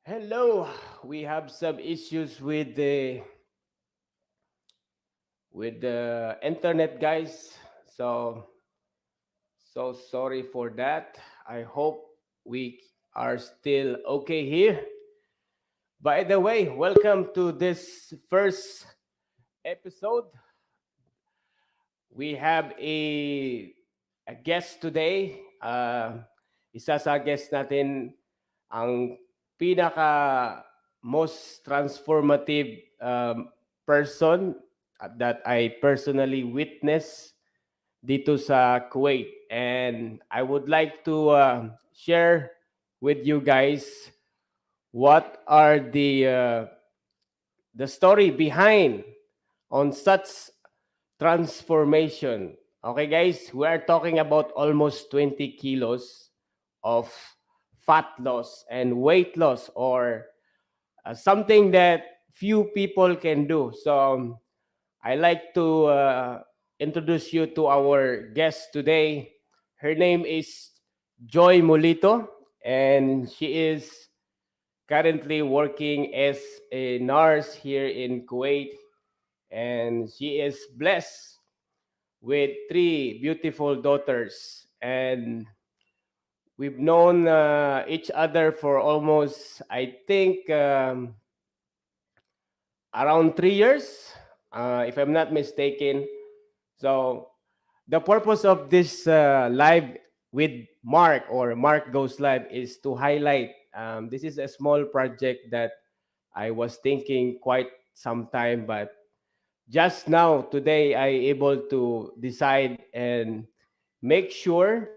Hello. We have some issues with the internet, guys. So sorry for that. I hope we are still okay here. By the way, welcome to this first episode. We have a guest today. Isa sa guest natin ang pinaka most transformative person that I personally witnessed dito sa Kuwait. And I would like to share with you guys what are the story behind on such transformation. Okay, guys, we are talking about almost 20 kilos of fat loss and weight loss, or something that few people can do. So, I like to introduce you to our guest today. Her name is Joy Molito, and she is currently working as a nurse here in Kuwait, and she is blessed with three beautiful daughters. And we've known each other for almost, I think, around 3 years, if I'm not mistaken. So, the purpose of this live with Mark, or Mark Goes Live, is to highlight this is a small project that I was thinking quite some time, but just now, today, I able to decide and make sure that we can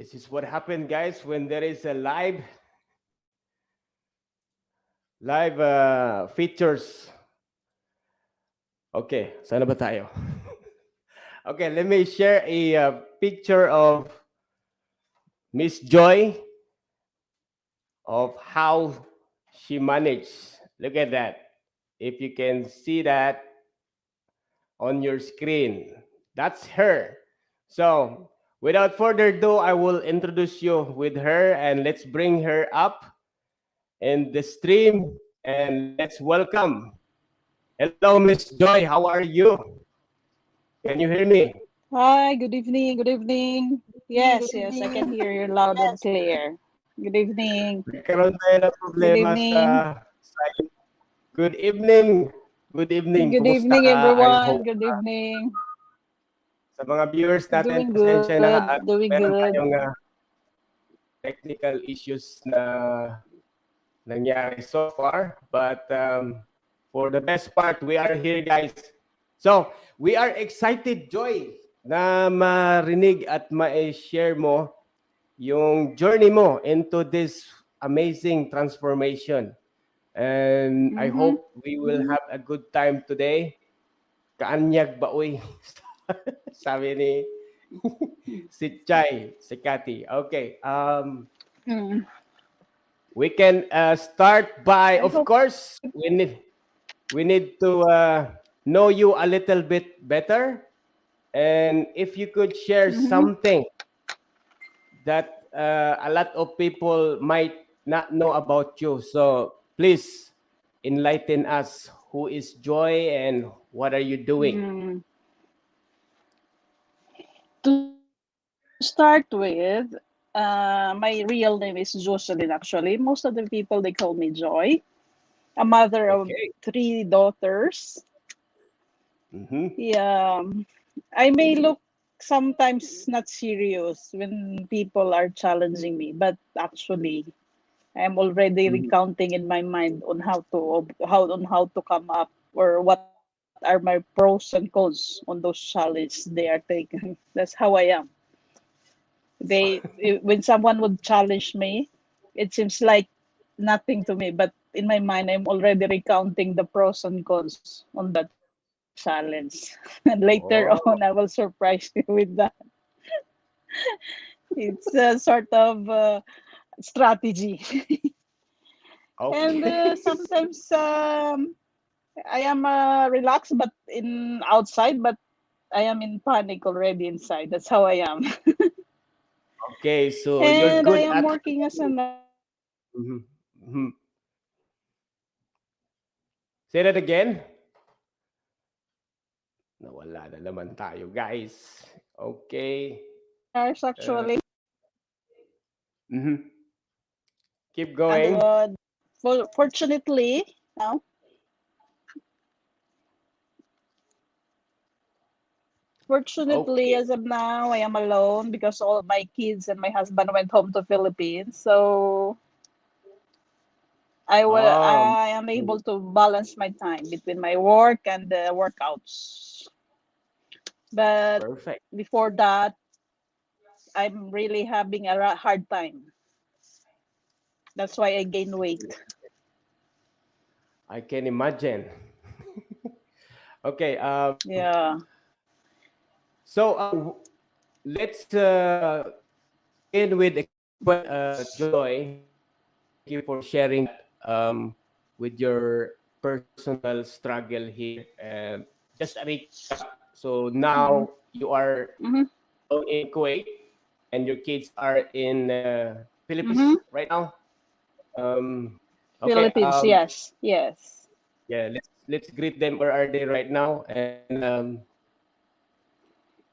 This is what happened, guys, when there is a live features. Okay, sana ba tayo? Okay, let me share a picture of Miss Joy of how she managed. Look at that. If you can see that on your screen, that's her. So, without further ado, I will introduce you with her and let's bring her up in the stream and let's welcome. Hello, Miss Joy. How are you? Can you hear me? Hi, good evening. Good evening. Yes, yes, I can hear you loud and clear. Good evening. Nagkaroon tayo ng Good problema evening. sa good evening. Good evening. Good Kumusta evening, ka? I everyone. hope Good evening. sa mga viewers natin, Doing pasensya good. na at Doing meron good. tayong technical issues na nangyari so far. But for the best part, we are here, guys. So, we are excited, Joy, na marinig at ma-share mo yung journey mo into this amazing transformation. And I Mm-hmm. hope we will have a good time today. Kaanyag ba, uy? Sabi ni si Chai, si Cathy. Okay. Mm. We can start by, I of hope. course, we need to know you a little bit better. And if you could share Mm-hmm. something that a lot of people might not know about you. So please enlighten us. Who is Joy and what are you doing? Mm. To start with, my real name is Jocelyn, actually. Most of the people, they call me Joy, a mother of Okay. three daughters. Mm-hmm. Yeah, I may look sometimes not serious when people are challenging me, but actually, I'm already Mm-hmm. recounting in my mind on how to come up or what are my pros and cons on those challenges they are taking. That's how I am. When someone would challenge me, it seems like nothing to me, but in my mind, I'm already recounting the pros and cons on that challenge. And later on, I will Oh, surprise you with that. It's a sort of strategy. And okay. sometimes I am relaxed, but in outside, but I am in panic already inside. That's how I am. Okay, so you're And I good am at working as a nurse. mm-hmm. Mm-hmm. Say that again. Nawala na naman tayo, guys. Okay. I'm a nurse Uh, actually. mm-hmm. Keep going. And fortunately, now, fortunately, Okay. as of now, I am alone because all of my kids and my husband went home to Philippines. So Um, I am able to balance my time between my work and the workouts. But perfect. before that, I'm really having a hard time. That's why I gain weight. I can imagine. Okay. Yeah. So let's begin with a question, Joy. Thank you for sharing that with your personal struggle here. Just a recap. So now Mm-hmm. you are Mm-hmm. alone in Kuwait, and your kids are in Philippines Mm-hmm. right now. Okay. Philippines, yes. Yes. Yeah. Let's greet them. Where are they right now? And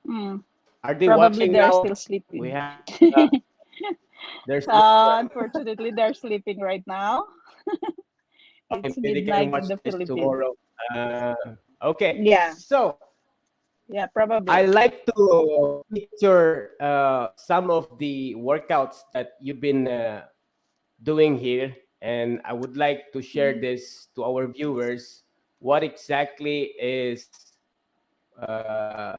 Mm. are they Probably watching they're now? still We sleeping. have there's Unfortunately, they're sleeping right now. okay, It's maybe they can midnight watch in the this Philippines. tomorrow. Okay, Yeah. so Yeah, I probably. like to picture some of the workouts that you've been doing here, and I would like to share Mm-hmm. this to our viewers. What exactly is uh,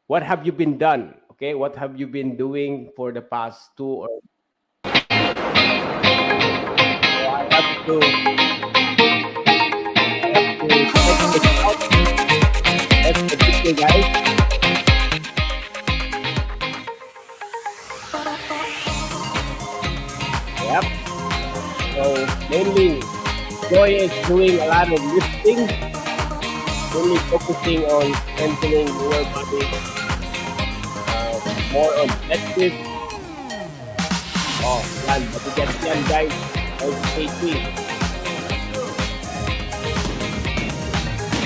what have you been done? Okay, what have you been doing for the past 2 or I have to check this out. Let's continue, guys. Yep. So mainly, Joy is doing a lot of lifting, mainly focusing on strengthening lower body, more on deadlift. Oh, yan. Mabigat yan, guys. 90 kg.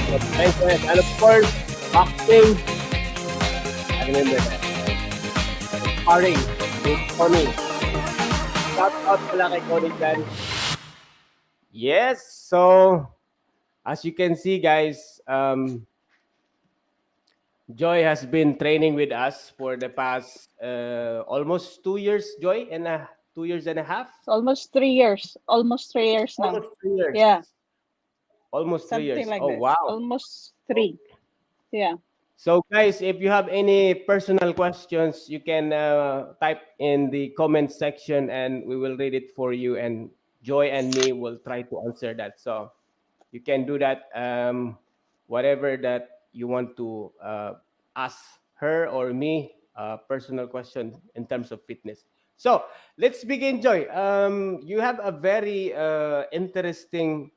So, strength and of course, boxing. I remember that. Sparring with Tony. Shout out pala kay Tony dyan. Yes, so as you can see, guys, Joy has been training with us for the past almost 2 years, Joy, and 2 years and a half, Almost 3 years. Almost 3 years now. almost 3 years, Yeah, almost three something years. like Oh this. wow! Almost three. Yeah. So, guys, if you have any personal questions, you can type in the comment section, and we will read it for you. And Joy and me will try to answer that. So you can do that. Whatever that you want to ask her or me, personal question in terms of fitness. So let's begin, Joy. You have a very interesting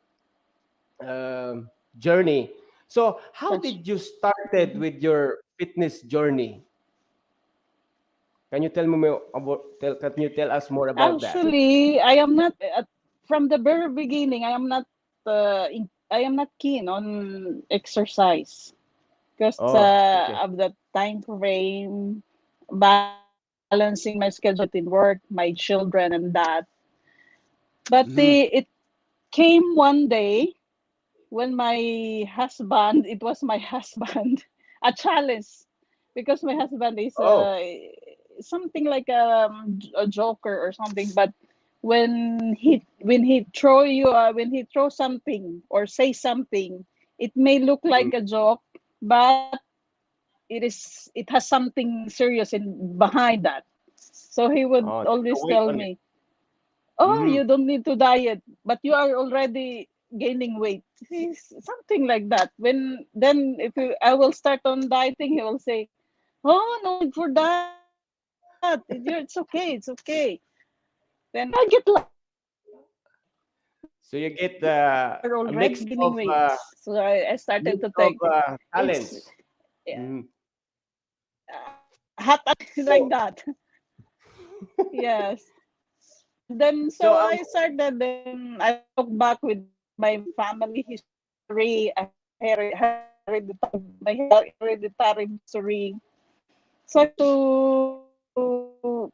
journey. So how That's did you started mhm. with your fitness journey? Can you tell me more about? Can you tell us more about that? Actually, I am not from the very beginning. I am not keen on exercise because Oh, okay. of the time frame, balancing my schedule between work, my children, and that. But Mm-hmm. it came one day when my husband, it was my husband, a challenge because my husband is Oh, something like a joker or something. But when he throw you when he throw something or say something, it may look mm, like a joke, but it has something serious in behind that. So he would oh, there's always a weight tell on it. me, "Oh, Mm-hmm. you don't need to diet, but you are already gaining weight." Something like that. When then if you, I will start on dieting, he will say, "Oh, no need for that. It's okay. It's okay." Then I get laugh. So you get You are a already mix gaining of weight. So I started to think it's talents. yeah, Mhm. hot like So that. Yes. And then so so I started. Then I will look back with my family history. I have hereditary history. So I started to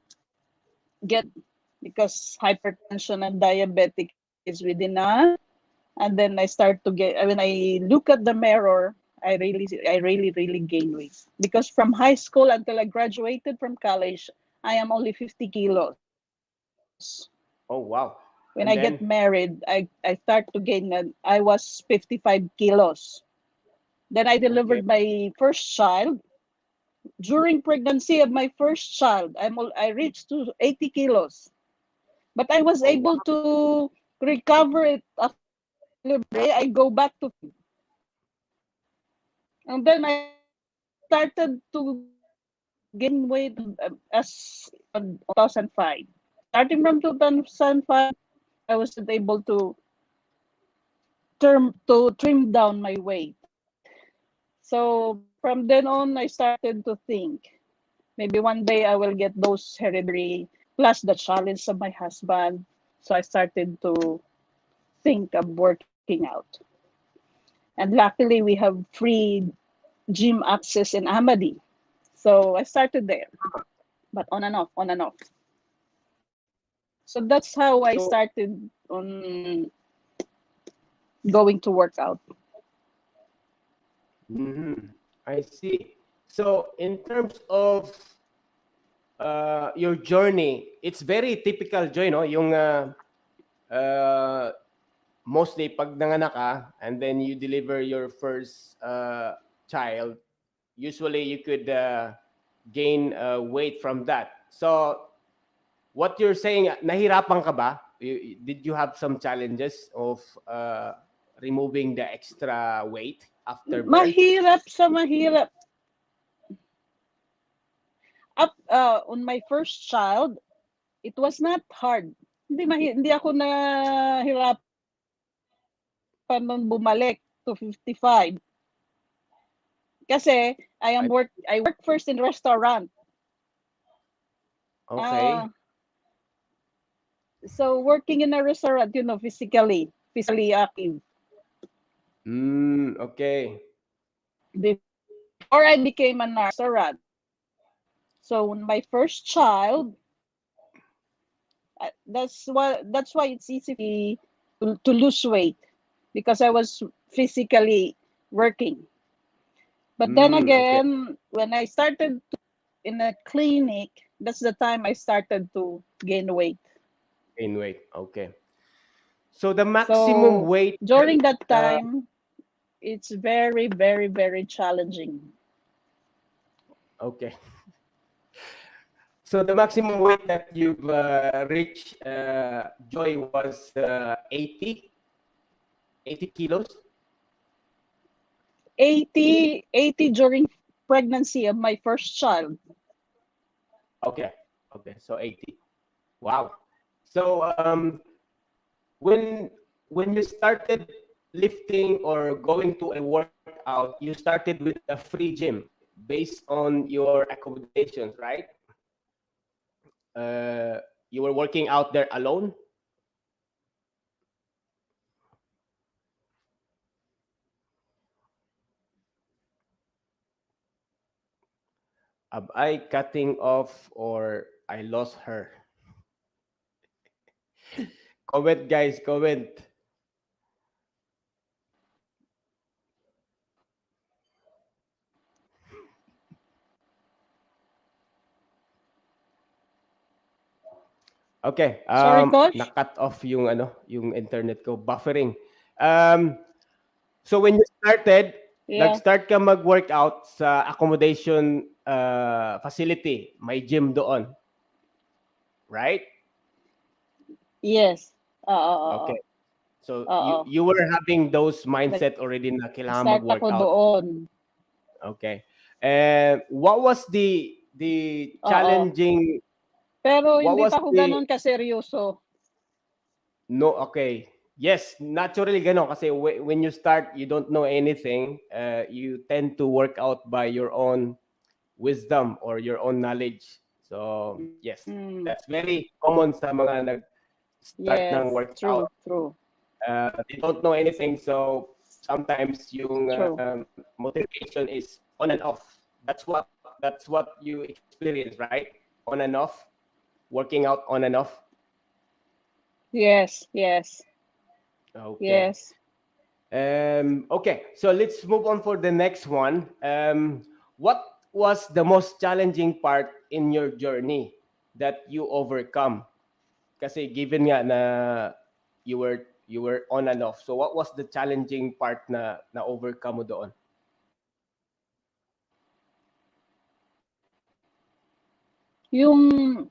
get because hypertension and diabetic is within us. And then I start to get when I look at the mirror, I really gain weight because from high school until I graduated from college, I am only 50 kilos. oh wow. When I get And then married, I start to gain. I was 55 kilos. Then I okay. delivered my first child. During pregnancy of my first child, I reached to 80 kilos. But I was Oh wow. able to recover it after delivery. I go back to and then I started to gain weight as on 2005. Starting from 2005, I wasn't able to trim down my weight. So from then on, I started to think maybe one day I will get those hereditary plus the challenge of my husband. So I started to think of working out. And luckily, we have free gym access in Amadi. So I started there, but on and off, on and off. So that's how I So started on going to work out. mhm, I see. So in terms of your journey, it's very typical, Joy, no? Yung uh, mostly pag nanganak ka and then you deliver your first child, usually you could gain weight from that. So what you're saying, nahirapan ka ba? Did you have some challenges of removing the extra weight after birth? Mahirap sa mahirap. On my first child, it was not hard. Hindi ako nahirapan nun bumalik to 55. Kasi I work first in restaurant. Okay. Uh, so working in a restaurant, physically active. Okay. Before I became a nurse restaurant. So when my first child, that's why it's easy for me to lose weight because I was physically working. But then Okay. again, when I started in a clinic, that's the time I started to gain weight. Gain weight. Okay. So the maximum So weight during that uh, time, it's very, very, very challenging. okay. So the maximum weight that you've reached, Joy, was 80 kilos. 80 during pregnancy of my first child. Okay. Okay. So 80. Wow. So when when you started lifting or going to a workout, you started with a free gym based on your accommodations, right? Uh, you were working out there alone. Am I cutting off or I lost her? Comment, guys. Comment. Okay. Sorry, Kosh? Na-cut off yung ano, yung internet ko, buffering. Um, so when you started, Yeah. nag-start ka mag-workout sa accommodation facility, may gym doon, right? Yes. Okay. Oo. So Oo. you were having those mindset already na kailangan Nag-start ako mag-workout. doon. Okay. And what was the Oo. challenging Pero what hindi was pa ako the ganun kaseryoso. no okay. Yes, naturally gano kasi when you start you don't know anything, you tend to work out by your own wisdom or your own knowledge. So, yes, Mm, that's very common sa mga nag-start ng yes. workout. True. True. They don't know anything, so sometimes yung True. motivation is on and off. That's what you experience, right? On and off, working out on and off. Yes. Yes. Okay. Yes. Okay, so let's move on for the next one. What was the most challenging part in your journey that you overcome? Kasi given nga na you were on and off. So what was the challenging part na overcome mo doon? Yung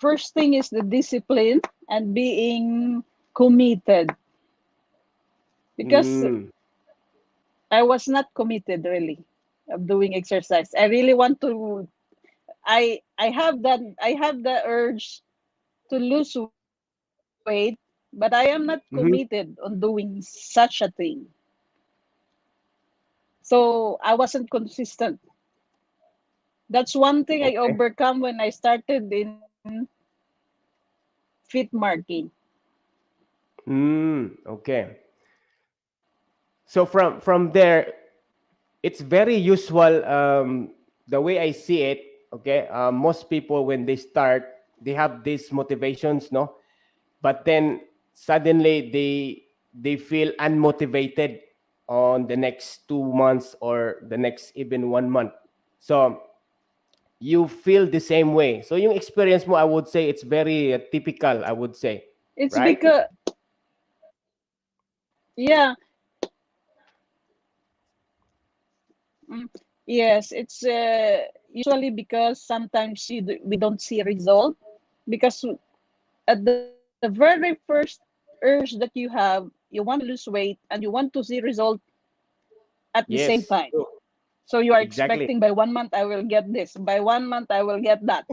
first thing is the discipline and being committed because Mm, I was not committed really of doing exercise. I really want to I have the urge to lose weight, but I am not committed on mhm, doing such a thing. So I wasn't consistent. That's one thing I okay. overcome when I started in fit marking. Okay. So from there, it's very usual. The way I see it, okay. Most people when they start, they have these motivations, no. But then suddenly they feel unmotivated on the next 2 months or the next even 1 month. So you feel the same way. So yung experience mo, I would say it's very typical. I would say, It's right? because yeah, mm, Yes, it's usually because sometimes we don't see result because at the very first urge that you have, you want to lose weight and you want to see result at the same Yes, time. true. So you are Exactly. expecting by 1 month I will get this, by 1 month I will get that.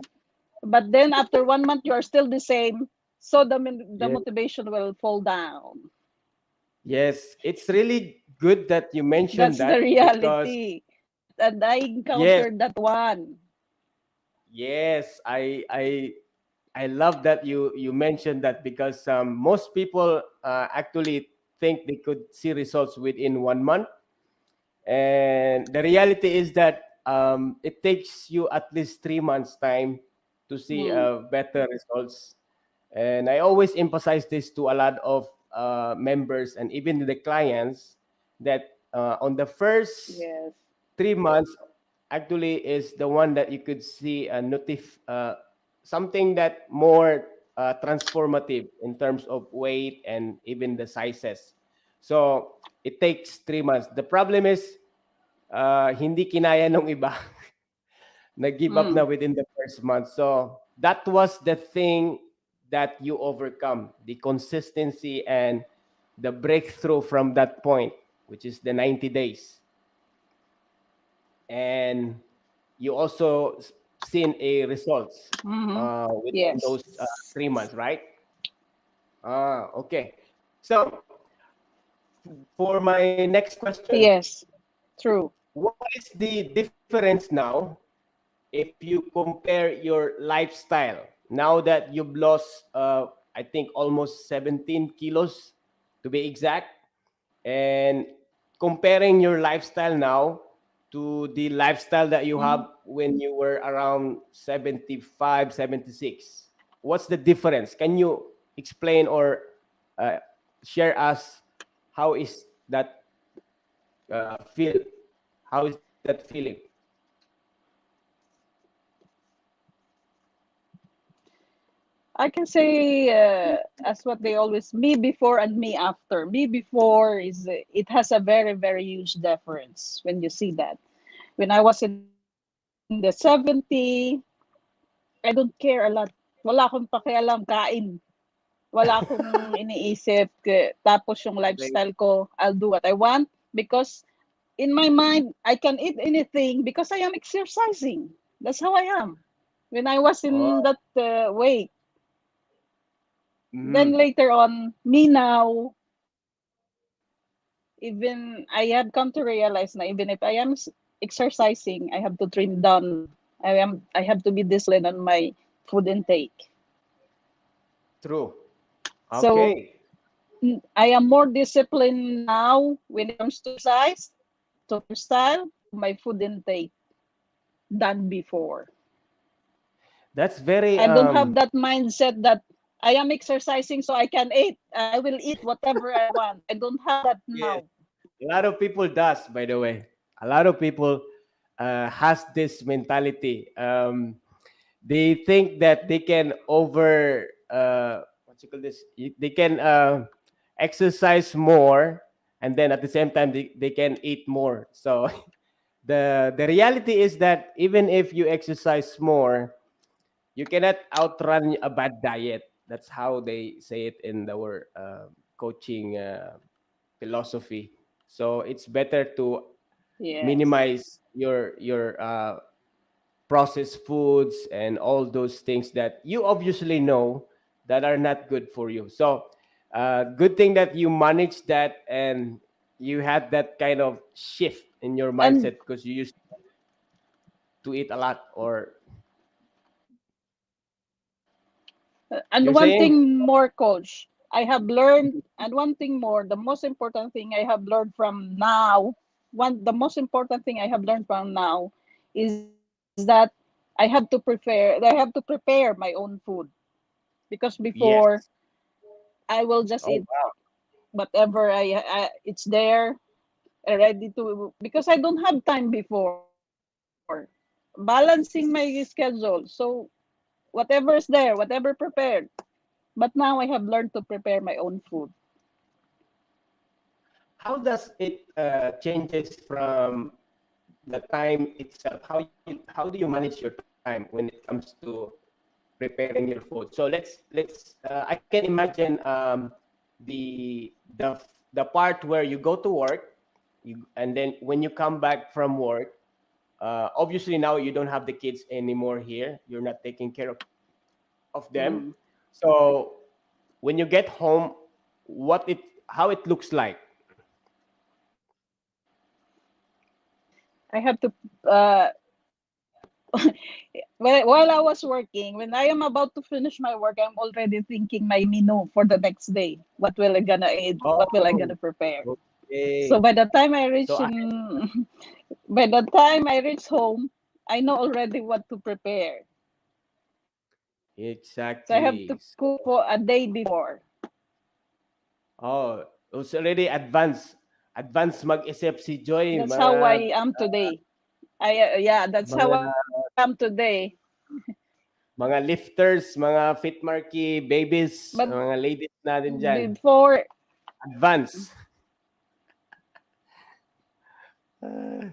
But then after 1 month you are still the same, so the Yes. motivation will fall down. Yes, it's really good that you mentioned That's the that because reality. And I yes, encountered that one. yes, I love that you mentioned that because most people actually think they could see results within 1 month, and the reality is that it takes you at least 3 months time to see Mm, better results. And I always emphasize this to a lot of members and even the clients that on the first yes. 3 months actually is the one that you could see a something that more transformative in terms of weight and even the sizes. So it takes 3 months. The problem is hindi kinaya nung iba. Nag-give up na Mm, within the first month. So that was the thing that you overcome, the consistency and the breakthrough from that point, which is the 90 days. And you also seen a results mm-hmm. within Yes. those 3 months, right? Okay. So for my next question, Yes. True. what is the difference now if you compare your lifestyle now that you've lost, I think almost 17 kilos to be exact, and comparing your lifestyle now to the lifestyle that you Mm. have when you were around 75, 76, what's the difference? Can you explain or uh, share us how is that feel, how is that feeling? I can say as what they always me before and me after. Me before is it has a very very huge difference when you see that. When I was in the 70, I don't care a lot. Wala akong pakialam kain. Wala akong iniisip. Tapos yung lifestyle ko, I'll do what I want because in my mind, I can eat anything because I am exercising. That's how I am. When I was in Oh, that weight, then mhm. later on, me now, even I have come to realize na even if I am exercising, I have to trim down. I have to be disciplined on my food intake. True. So Okay. I am more disciplined now when it comes to exercise, to lifestyle, to my food intake than before. That's very I don't have that mindset that I am exercising so I can eat. I will eat whatever I want. I don't have that yes. now. A lot of people does, by the way. A lot of people has this mentality. They think that they can over what you call this? They can exercise more, and then at the same time they can eat more. So the reality is that even if you exercise more, you cannot outrun a bad diet. That's how they say it in our coaching philosophy. So it's better to Yes. minimize your processed foods and all those things that you obviously know that are not good for you. So good thing that you managed that and you had that kind of shift in your And mindset because you used to eat a lot, or and you're one saying. thing more, coach, I have learned, and one thing more, the most important thing I have learned from now, the most important thing I have learned from now is that I have to prepare my own food because before Yes. I will just Oh eat wow. whatever it's there ready to because I don't have time before balancing my schedule. So whatever is there, whatever prepared. But now I have learned to prepare my own food. How does it changes from the time itself, how do you manage your time when it comes to preparing your food? So let's I can imagine the part where you go to work, and then when you come back from work, obviously now you don't have the kids anymore here. You're not taking care of them. Mm. So when you get home, what it how it looks like? I have to while I was working, when I am about to finish my work, I'm already thinking my menu for the next day. What will I gonna eat? What will I Oh, gonna prepare? So okay. by the time I reach So I in, by the time I reach home, I know already what to prepare. So I have to exactly. cook for a day before. Oh, it's already advanced. Advanced mag-isip si Joy, That's how I am today. Yeah, that's how mga I am today. mga lifters, mga fit marky babies, But mga ladies natin diyan. before, Advance. Ah,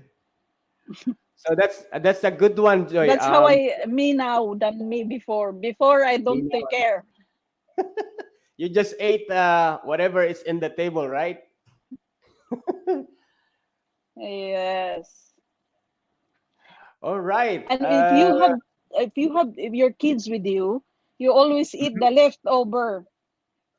so that's a good one, Joy. that's how I me now than me before. Before I don't take Minaw. care. You just ate whatever is in the table, right? Yes. All right. And if your kids with you always eat the leftover.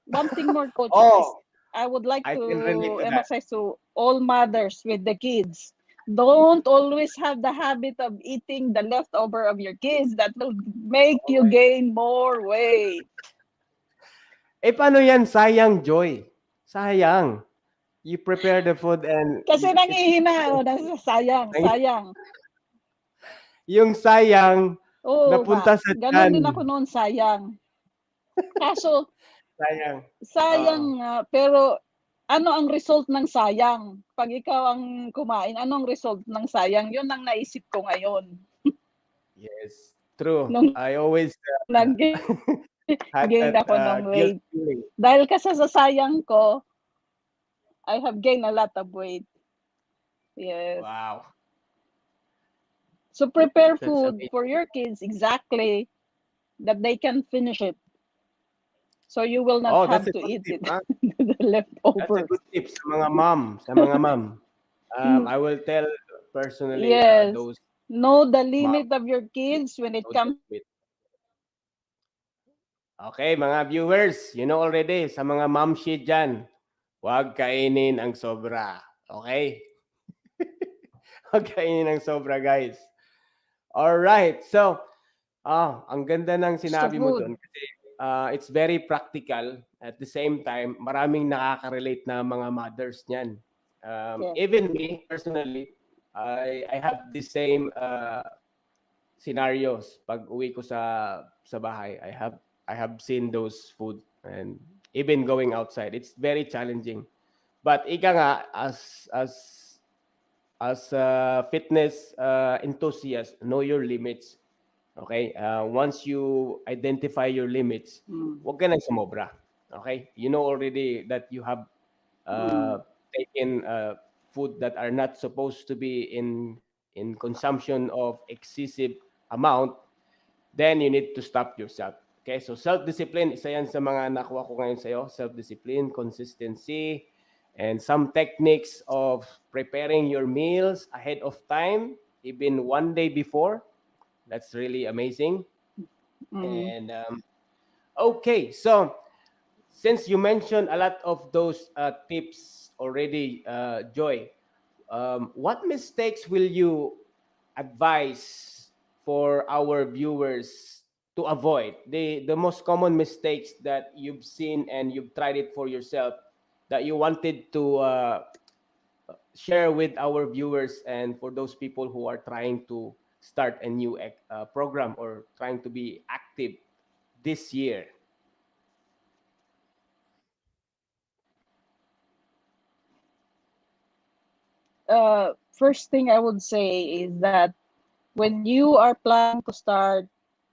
One thing more, coach, is oh, I would like I can relate to to that. emphasize to all mothers with the kids. Don't always have the habit of eating the leftover of your kids. That will make Oh you my. gain more weight. Eh, paano yan? Sayang, Joy. Sayang. You prepare the food and Kasi it nangihina, oh, sayang, sayang. yung sayang Oo nga, napunta sa ganun tiyan. din ako noon, sayang. Kaso, Sayang. sayang Oo. nga, pero ano ang result ng sayang? Pag ikaw ang kumain, anong result ng sayang? Yun ang naisip ko ngayon. Yes, true. Nung I always nag-gain had ako that ng weight. guilt feeling. Dahil kasi sa sayang ko, I have gained a lot of weight. Yes. Wow. So prepare That's food for amazing. your kids exactly that they can finish it. So you will not Oh, that's have a to good eat tip, it, huh? the That's a leftovers. good tip sa mga mom, sa mga mom. I will tell personally Yes. those Know the mom limit of your kids when it know the comes limit. Okay, mga viewers, you know already, sa mga mom shit dyan, huwag kainin ang sobra. Okay? Huwag kainin ang sobra, guys. Alright, so, ang ganda ng to sinabi mo food. doon kasi it's very practical. At the same time, maraming nakaka-relate na mga mothers niyan. Yeah. Even me, personally, I have the same scenarios pag uwi ko sa bahay. I have seen those food and even going outside. It's very challenging. But ika nga as a fitness enthusiast, know your limits. Okay? Once you identify your limits, Mm. wag ka nang sumobra. Okay? You know already that you have Mm. taken food that are not supposed to be in consumption of excessive amount, then you need to stop yourself. Okay? So self-discipline, isa yan sa mga nakuha ko ngayon sa'yo. Self-discipline, consistency, and some techniques of preparing your meals ahead of time, even one day before. That's really amazing. Mm. And okay, so since you mentioned a lot of those tips already, Joy, what mistakes will you advise for our viewers to avoid? The most common mistakes that you've seen and you've tried it for yourself that you wanted to share with our viewers and for those people who are trying to start a new program or trying to be active this year. First thing I would say is that when you are planning to start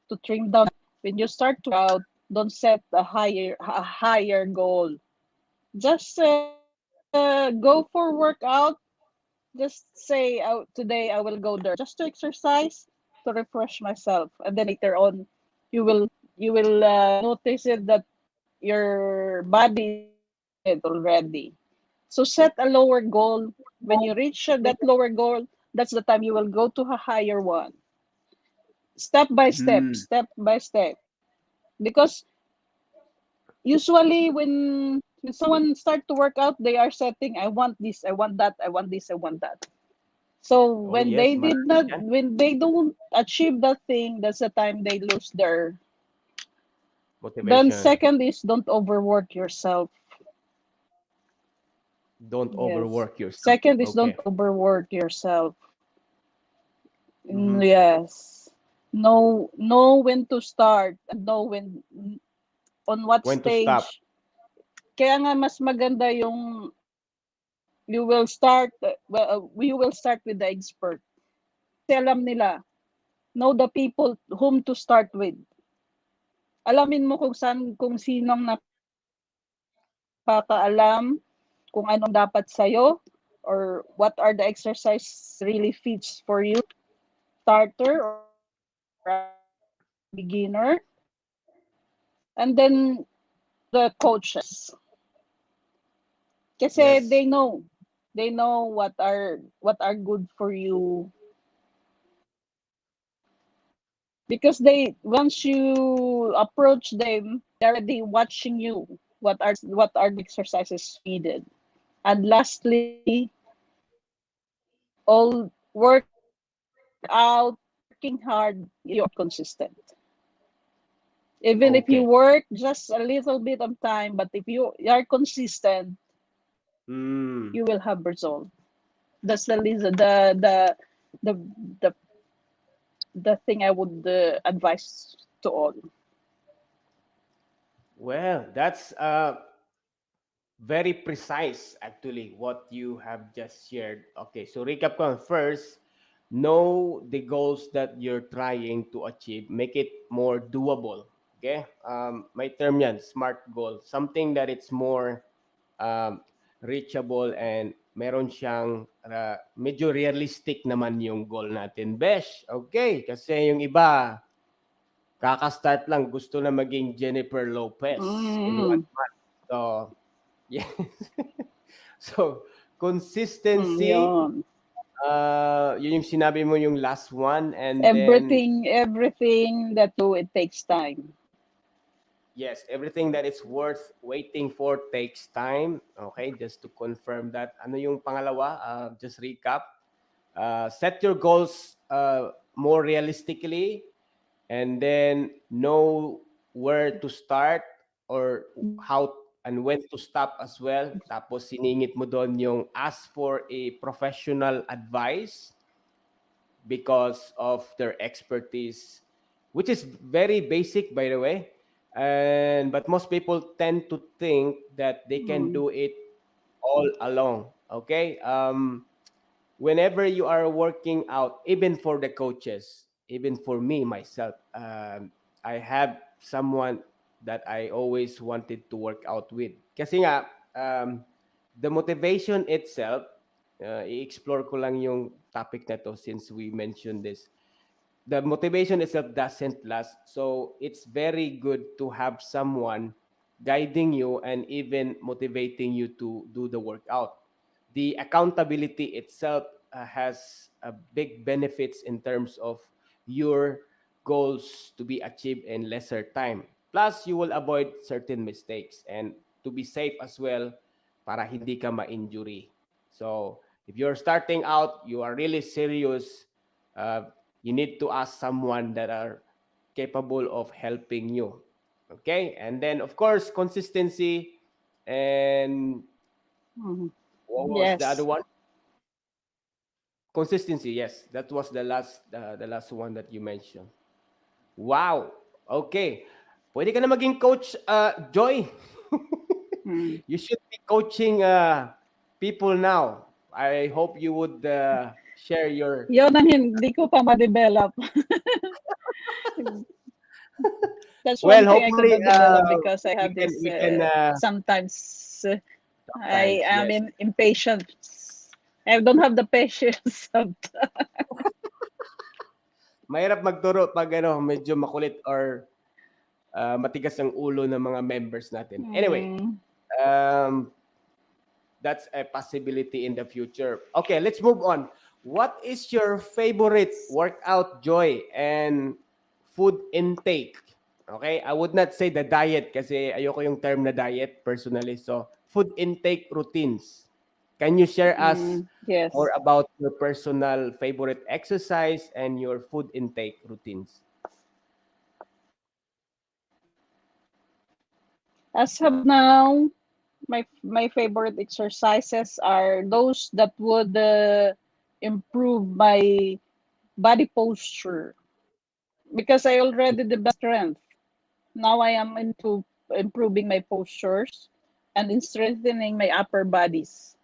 to trim down, when you start to work out, don't set a higher goal. Just go for workout Just say, oh, today I will go there just to exercise, to refresh myself, and then later on, you will notice it that your body is exhausted already. So set a lower goal. When you reach that lower goal, that's the time you will go to a higher one, Hmm. step by step. Because usually when someone start to work out, they are setting, I want this, I want that, I want this, I want that. So Oh yes, marami yan. when they don't achieve that thing, that's the time they lose their. Then Motivation. second is don't overwork yourself. Don't Yes. overwork yourself. Second is Okay. don't overwork yourself. Mm-hmm. Yes. Know when to start and know when on what When to stop. stage. Kaya nga mas maganda yung you will start we will start with the expert. Kasi alam nila, know the people whom to start with. Alamin mo kung sinong nakakaalam, kung anong dapat sa'yo, or what are the exercise really fits for you, starter or a beginner. And then go to the coaches. Kasi Yes. they know what are good for you, because they once you approach them, they're already watching you what are the exercises you needed. And lastly, all working out, working hard, you are consistent. Even if you Okay. work just a little bit of time, but if you are consistent, Mm. you will have result. That's the reason, the the the thing I would advise to all. Well, that's very precise actually what you have just shared. Okay, so recap ko first, know the goals that you're trying to achieve, make it more doable. Okay? May term yan, SMART goal. Something that it's more um, reachable and meron siyang medyo realistic naman yung goal natin. Besh, okay, kasi yung iba, kaka-start lang, gusto na maging Jennifer Lopez in one Mm, month. So, yes. So, consistency, yun. yun yung sinabi mo yung last one. And then, Everything that you do, it takes time. yes, everything that is worth waiting for takes time. Okay, just to confirm that. Ano yung pangalawa? Just recap. Set your goals more realistically, and then know where to start or how and when to stop as well. Tapos siningit mo doon yung ask for a professional advice because of their expertise, which is very basic, by the way. And but most people tend to think that they can Mm, do it all along. Okay. Whenever you are working out, even for the coaches, even for me myself, I have someone that I always wanted to work out with. Kasi nga, the motivation itself, i-explore ko lang yung topic na to since we mentioned this. The motivation itself doesn't last. So it's very good to have someone guiding you and even motivating you to do the workout. The accountability itself has big benefits in terms of your goals to be achieved in lesser time. Plus, you will avoid certain mistakes and to be safe as well para hindi ka ma-injury. So, if you're starting out, you are really serious, uh, you need to ask someone that are capable of helping you. Okay? And then, of course, consistency and mm. what was the other Yes. one? Consistency, yes. That was the last one that you mentioned. Wow. Okay. Pwede ka na maging coach, Joy. Mm. You should be coaching people now. I hope you would share your. Yun ang hindi ko pa ma-develop. That's Well, one thing I could hopefully not develop because I have we this can sometimes I sometimes am yes. in impatient. I don't have the patience of Mahirap magturo pag ano, medyo makulit or matigas ang ulo ng mga members natin. Anyway, mm, um, that's a possibility in the future. Okay, let's move on. What is your favorite workout joy and food intake? Okay, I would not say the diet kasi ayoko yung term na diet personally. So, food intake routines. Can you share us more yes. about your personal favorite exercise and your food intake routines? As of now, my favorite exercises are those that would improve my body posture because I already developed strength. Now I am into improving my postures and in strengthening my upper bodies.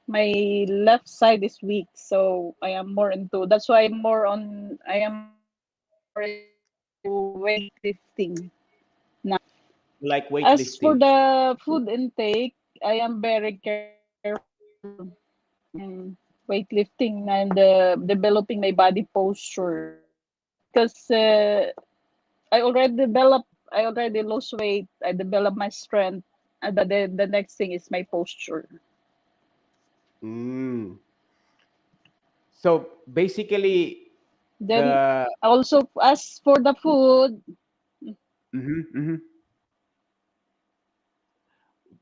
My left side is weak, so I am more into. That's why I am more into weightlifting now. Like As for weightlifting? the food intake, I am very careful weightlifting and developing my body posture because I already lost weight. I developed my strength, and the next thing is my posture. Mm. So basically, Then the also as for the food, mhm, mhm.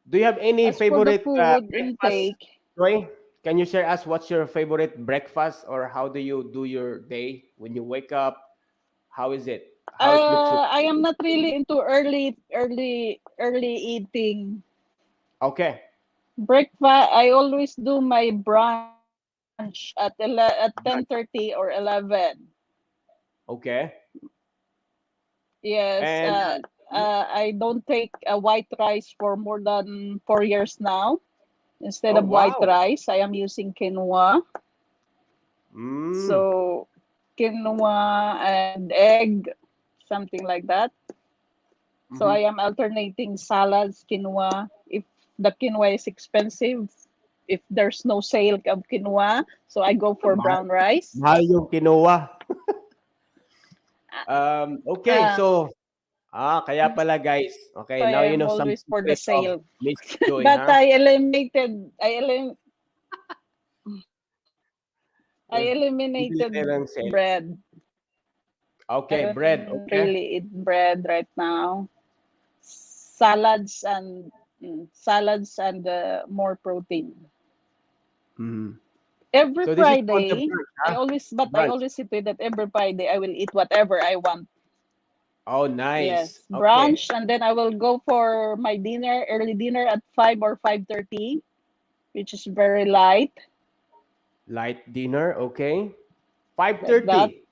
Do you have any as for the favorite food breakfast, intake, Troy? Can you share us what's your favorite breakfast or how do you do your day when you wake up? How is it? How it looks like? I am not really into early eating Okay. breakfast. I always do my brunch at 10:30 or 11. Okay. Yes, And I don't take a white rice for more than 4 years now. Instead oh of white wow. rice, I am using quinoa. Mm. So quinoa and egg, something like that. So I Mm-hmm. am alternating salads, quinoa. If the quinoa is expensive, if there's no sale of quinoa, so I go for Mahal, brown rice. mahal yung quinoa. Uh, Okay, so kaya that's pala guys. why Okay, I now you am know some always for the secret of sale. Miss Joy, But huh? I Yeah. Bibili eliminated tayo ng sale. bread. I Okay, bread. don't Okay. really eat bread right now. Salads and more protein. Mhm. Every So this is for the Friday, brunch, huh? I Brunch. always sit with that every Friday I will eat whatever I want. Oh, nice. Yes, Okay. brunch and then I will go for my dinner, early dinner at 5 or 5:30, which is very light Light dinner. Okay. like that. 5:30.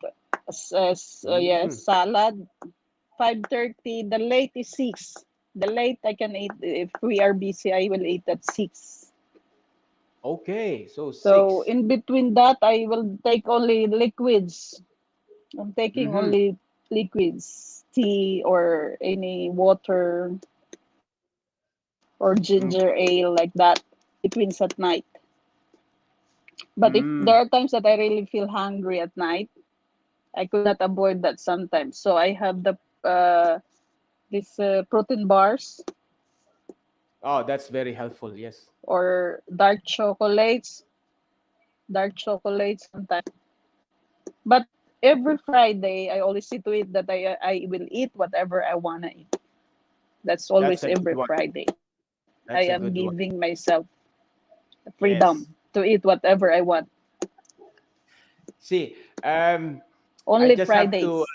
Yes, Mm. salad 5:30. The late is 6. The late I can eat if we are busy. I will eat at 6. Okay. So So 6. in between that, I will take only liquids. I'm taking Mm-hmm. only liquids, tea or any water or ginger ale like that. Betweens at night. But if there Mm. are times that I really feel hungry at night, I could not avoid that sometimes. So I have the this protein bars Oh, that's very helpful. Yes. or dark chocolates sometimes. But every Friday, I always see to it that I will eat whatever I wanna eat. That's That's always a good every one. Friday. I That's a am good one. giving myself Yes. freedom to eat whatever I want. See, I Only just have to Fridays.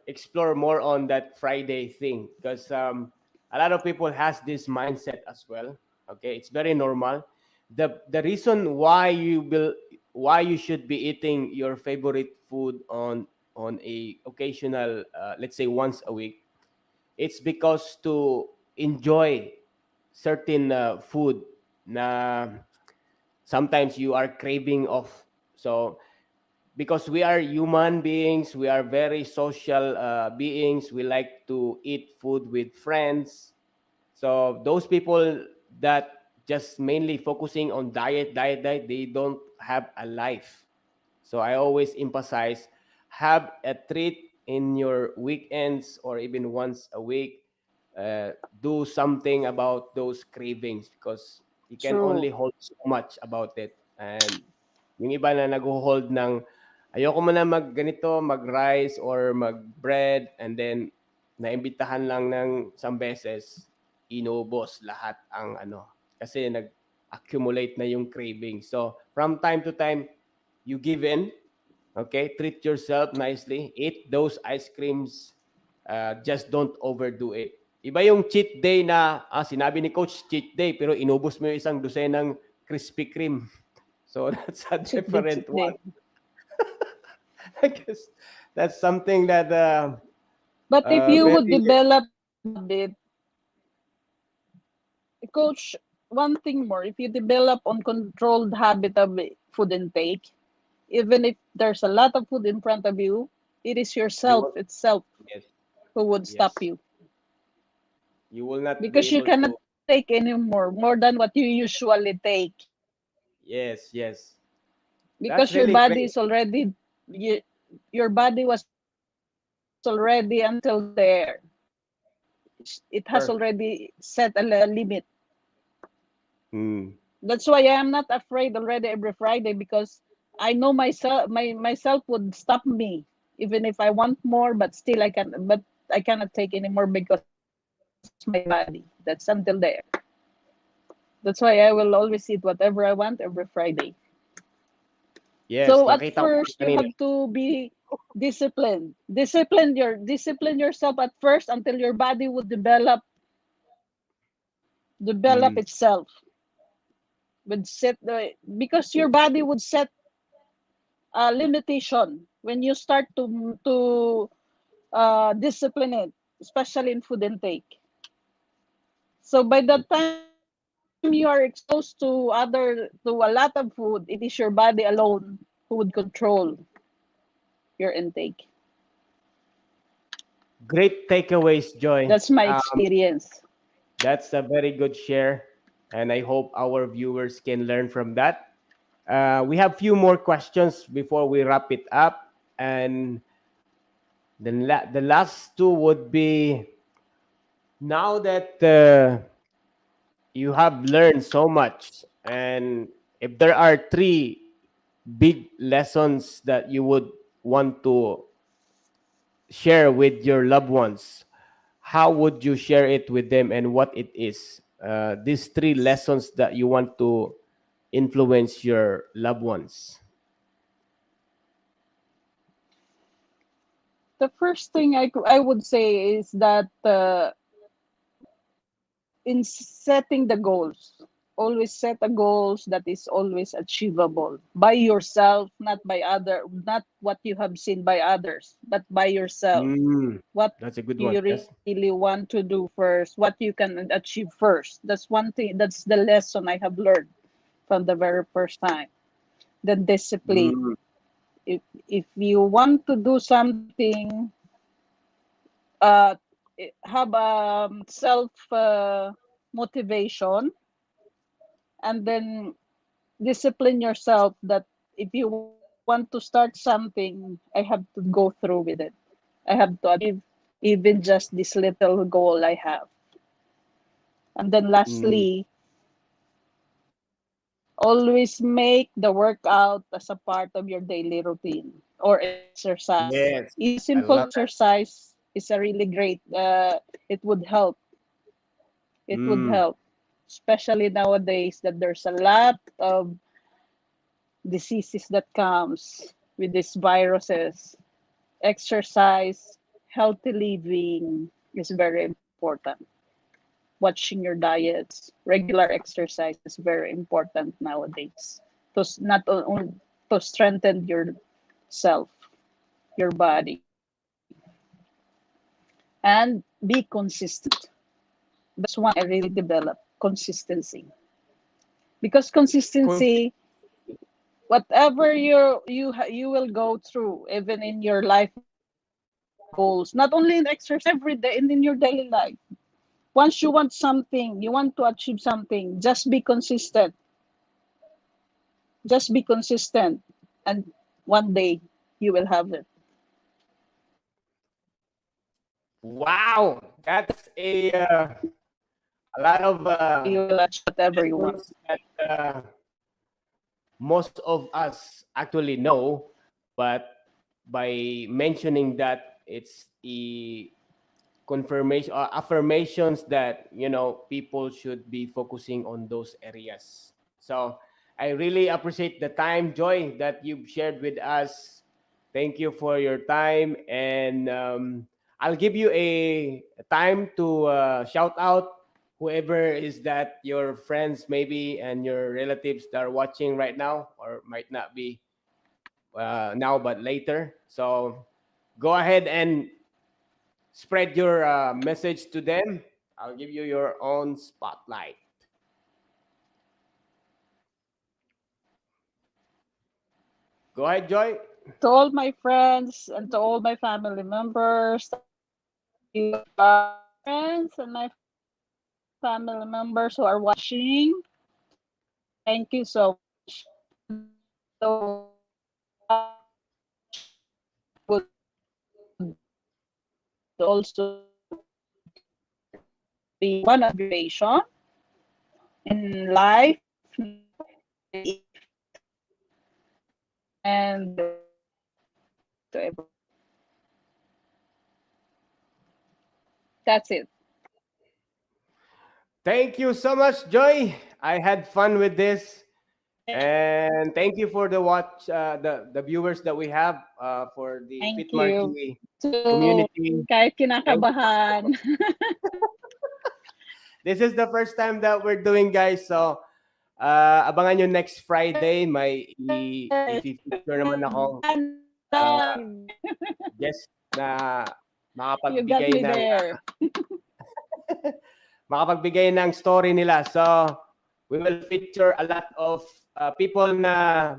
explore more on that Friday thing because a lot of people has this mindset as well. Okay, it's very normal. The reason why you should be eating your favorite food on a occasional let's say once a week, it's because to enjoy certain food na sometimes you are craving of. So because we are human beings, we are very social beings. We like to eat food with friends. So those people that just mainly focusing on diet, they don't have a life. So I always emphasize, have a treat in your weekends or even once a week. Do something about those cravings because you can only True. hold so much about it. And yung iba na nag-hold ng ayoko mo na mag ganito, mag-rice or mag-bread, and then naimbitahan lang ng isang beses, inubos lahat ang ano. Kasi nag-accumulate na yung craving. So, from time to time, you give in, okay? Treat yourself nicely. Eat those ice creams. Just don't overdo it. Iba yung cheat day na, sinabi ni Coach, cheat day, pero inubos mo yung isang dosenang Krispy Kreme. So, that's a different Cheat one. day, cheat day. I guess that's something that But if you would very develop a habit, coach, one thing more, if you develop on controlled habit of food intake, even if there's a lot of food in front of you, it is you yourself will, itself yes, who would stop yes, you you will not be because you able cannot to, take anymore more than what you usually take yes, yes. That's because your really body great. is already you, your body was already until there. It has already Per. set a limit. Mm. That's why I am not afraid already every Friday because I know myself would stop me even if I want more, but still I cannot take anymore because my body. That's until there. That's why I will always eat whatever I want every Friday. So Yes, at nakita ko first lang you kanina. have to be disciplined. Discipline yourself at first until your body would develop Mm. itself. Would set the because your body would set a limitation when you start to discipline it, especially in food intake. So by the time you are exposed to a lot of food, it is your body alone who would control your intake. Great takeaways, That's Joy. my experience. That's a very good share, and I hope our viewers can learn from that. We have few more questions before we wrap it up, and the last two would be, now that you have learned so much, and if there are three big lessons that you would want to share with your loved ones, how would you share it with them and what it is? These three lessons that you want to influence your loved ones. The first thing I would say is that in setting the goals, always set a goals that is always achievable by yourself, not what you have seen by others, but by yourself. Mm, What that's a you good one. really Yes. want to do first, what you can achieve first. That's one thing. That's the lesson I have learned from the very first time. The discipline. Mm, If you want to do something, uh, have self motivation, and then discipline yourself that if you want to start something, I have to go through with it. I have to achieve even just this little goal I have. And then mm, lastly, always make the workout as a part of your daily routine or exercise. yes. Even I simple love that. exercise is a really great. It would help. It would Mm, help, especially nowadays that there's a lot of diseases that comes with these viruses. Exercise, healthy living is very important. Watching your diets, regular exercise is very important nowadays. Not only to strengthen yourself, your body, and be consistent. That's one thing I really developed consistency. Because consi- consistency, whatever you will go through, even in your life goals, not only in exercise, every day and in your daily life, Once you want something, you want to achieve something, just be consistent. Just be consistent. And one day you will have it. Wow, that's a lot of You will achieve whatever you want. lessons that most of us actually know, but by mentioning that, it's a confirmation or affirmations that people should be focusing on those areas. So I really appreciate the time, Joy, that you've shared with us. Thank you for your time, and I'll give you a time to shout out whoever is that, your friends maybe and your relatives that are watching right now, or might not be now but later. So go ahead and spread your message to them. I'll give you your own spotlight. Go ahead, Joy. To all my friends and to all my family members, thank you. My friends and my family members who are watching, thank you so much. And I would also be one of your motivation in life, not only in fit. And thank you to everyone. That's it. Thank you so much, Joy. I had fun with this. And thank you for the watch, the viewers that we have for the Thank you. Fitmarky So, community. kahit Thank kinakabahan. This is the first time that we're doing, guys. So abangan nyo next Friday. May i-feature naman akong uh, guest na You got makapagbigay me ng there. makapagbigay ng story nila. So, we will feature a lot of people na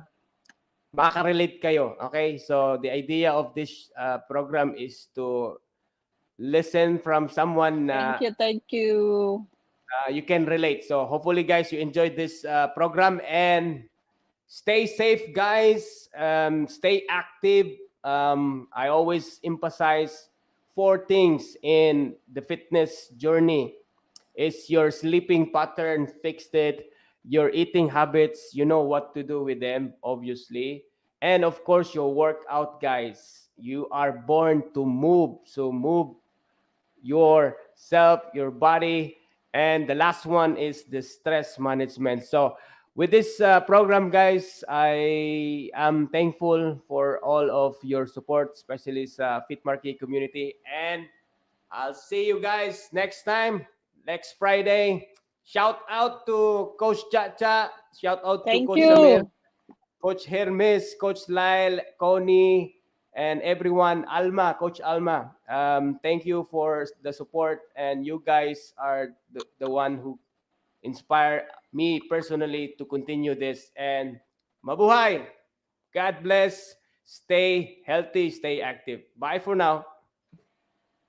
makaka-relate kayo. Okay? So, the idea of this program is to listen from someone na Thank you. you can relate. So, hopefully, guys, you enjoyed this program, and stay safe, guys. Stay active. I always emphasize four things in the fitness journey. Is your sleeping pattern fixed it? Your eating habits, you know what to do with them, obviously. And of course, your workout, guys. You are born to move. So move yourself, your body. And the last one is the stress management. So, with this program, guys, I am thankful for all of your support, especially sa Fitmarky community. And I'll see you guys next time, next Friday. Shout out to Coach Chacha. Shout out to Thank Coach Samir, you. Coach Hermes, Coach Lyle, Connie, and everyone. Alma, Coach Alma. Thank you for the support, and you guys are the one who inspire me personally to continue this. And mabuhay! God bless. Stay healthy, stay active. Bye for now.